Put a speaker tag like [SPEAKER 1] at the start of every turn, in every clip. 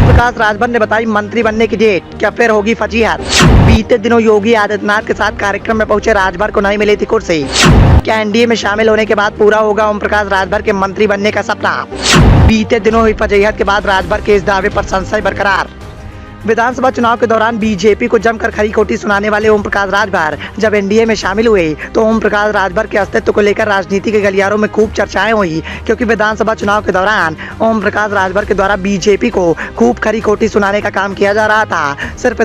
[SPEAKER 1] ओम प्रकाश राजभर ने बताई मंत्री बनने की डेट, क्या फिर होगी फजीहत। बीते दिनों योगी आदित्यनाथ के साथ कार्यक्रम में पहुंचे राजभर को नहीं मिली थी कुर्सी। क्या एनडीए में शामिल होने के बाद पूरा होगा ओम प्रकाश राजभर के मंत्री बनने का सपना। बीते दिनों हुई फजीहत के बाद राजभर के इस दावे पर संशय बरकरार। विधानसभा चुनाव के दौरान बीजेपी को जमकर खरी खोटी सुनाने वाले ओम प्रकाश राजभर जब एनडीए में शामिल हुए तो ओम प्रकाश राजभर के अस्तित्व को लेकर राजनीति के गलियारों में खूब चर्चाएं हुई, क्योंकि विधानसभा चुनाव के दौरान ओम प्रकाश राजभर के द्वारा बीजेपी को खूब खरी खोटी सुनाने का काम किया जा रहा था। सिर्फ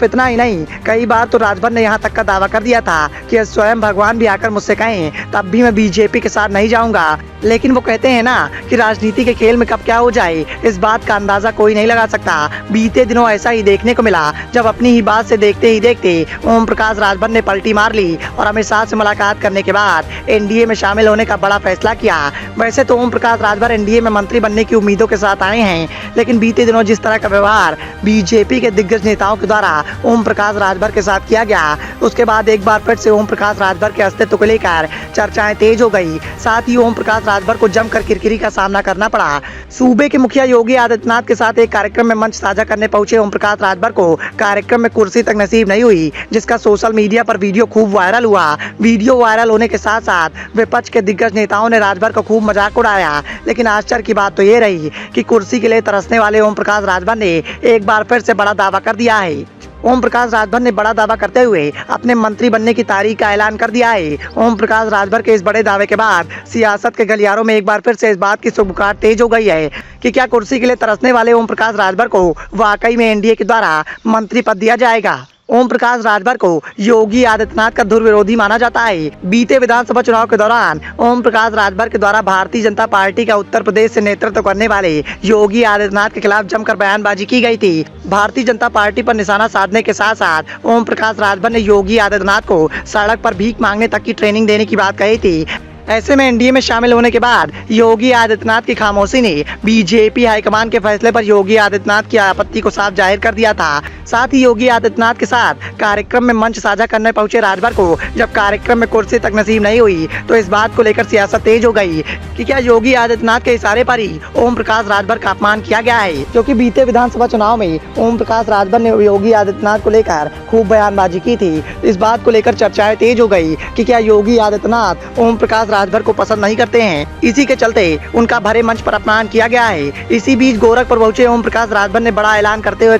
[SPEAKER 1] इतना ही नहीं, कई बार तो राजभर ने यहाँ तक का दावा कर दिया था कि स्वयं भगवान भी आकर मुझसे कहें तब भी मैं बीजेपी के साथ नहीं जाऊंगा। लेकिन वो कहते हैं ना कि राजनीति के खेल में कब क्या हो जाए इस बात का अंदाजा कोई नहीं लगा सकता। बीते दिनों ऐसा ही देखने को मिला जब अपनी ही बात से देखते ही देखते ओम प्रकाश राजभर ने पलटी मार ली और अमित शाह से मुलाकात करने के बाद एनडीए में शामिल होने का बड़ा फैसला किया। वैसे तो ओम प्रकाश राजभर एनडीए में मंत्री बनने की उम्मीदों के साथ आए हैं, लेकिन बीते दिनों जिस तरह का व्यवहार बीजेपी के दिग्गज नेताओं के द्वारा ओम प्रकाश राजभर के साथ किया गया, उसके बाद एक बार फिर से ओम प्रकाश राजभर के अस्तित्व को लेकर चर्चाएं तेज हो गई। साथ ही ओम प्रकाश राजभर को जमकर किरकिरी का सामना करना पड़ा। सूबे के मुखिया योगी आदित्यनाथ के साथ एक कार्यक्रम में मंच साझा करने पहुंचे ओम प्रकाश राजभर को कार्यक्रम में कुर्सी तक नसीब नहीं हुई, जिसका सोशल मीडिया पर वीडियो खूब वायरल हुआ। वीडियो वायरल होने के साथ साथ विपक्ष के दिग्गज नेताओं ने राजभर का खूब मजाक उड़ाया। लेकिन आश्चर्य की बात तो ये रही कि कुर्सी के लिए तरसने वाले ओम प्रकाश राजभर ने एक बार फिर से बड़ा दावा कर दिया है। ओम प्रकाश राजभर ने बड़ा दावा करते हुए अपने मंत्री बनने की तारीख का ऐलान कर दिया है। ओम प्रकाश राजभर के इस बड़े दावे के बाद सियासत के गलियारों में एक बार फिर से इस बात की सुगबुगाहट तेज हो गई है कि क्या कुर्सी के लिए तरसने वाले ओम प्रकाश राजभर को वाकई में एनडीए के द्वारा मंत्री पद दिया जाएगा। ओम प्रकाश राजभर को योगी आदित्यनाथ का धुर विरोधी माना जाता है। बीते विधानसभा चुनाव के दौरान ओम प्रकाश राजभर के द्वारा भारतीय जनता पार्टी का उत्तर प्रदेश से नेतृत्व करने वाले योगी आदित्यनाथ के खिलाफ जमकर बयानबाजी की गई थी। भारतीय जनता पार्टी पर निशाना साधने के साथ साथ ओम प्रकाश राजभर ने योगी आदित्यनाथ को सड़क पर भीख मांगने तक की ट्रेनिंग देने की बात कही थी। ऐसे में एनडीए में शामिल होने के बाद योगी आदित्यनाथ की खामोशी ने बीजेपी हाईकमान के फैसले पर योगी आदित्यनाथ की आपत्ति को साफ जाहिर कर दिया था। साथ ही योगी आदित्यनाथ के साथ कार्यक्रम में मंच साझा करने पहुंचे राजभर को जब कार्यक्रम में कुर्सी तक नसीब नहीं हुई तो इस बात को लेकर सियासत तेज हो गई कि क्या योगी आदित्यनाथ के इशारे पर ही ओम प्रकाश राजभर का अपमान किया गया है। क्योंकि बीते विधानसभा चुनाव में ओम प्रकाश राजभर ने योगी आदित्यनाथ को लेकर खूब बयानबाजी की थी। इस बात को लेकर चर्चाएं तेज हो गई कि क्या योगी आदित्यनाथ ओम प्रकाश राजभर को पसंद नहीं करते हैं, इसी के चलते उनका भरे मंच पर अपमान किया गया है। इसी बीच गोरखपुर पहुंचे ओम प्रकाश राजभर ने बड़ा ऐलान करते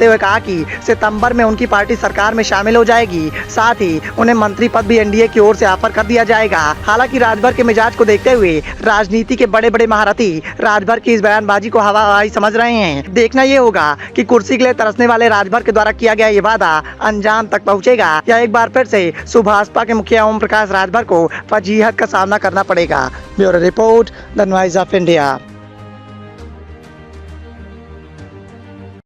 [SPEAKER 1] हुए कहा कि सितंबर में उनकी पार्टी सरकार में शामिल हो जाएगी। साथ ही उन्हें मंत्री पद भी एनडीए की ओर से ऑफर कर दिया जाएगा। हालांकि राजभर के मिजाज को देखते हुए राजनीति के बड़े बड़े महारथी राजभर की इस बयानबाजी को हवा हवाई समझ रहे हैं। देखना ये होगा कि कुर्सी के लिए तरसने वाले राजभर के द्वारा किया गया ये वादा अंजाम तक पहुंचेगा या एक बार फिर से भाजपा के मुखिया ओम प्रकाश राजभर को फजीहत का सामना करना पड़ेगा। Bureau report, the voice of India.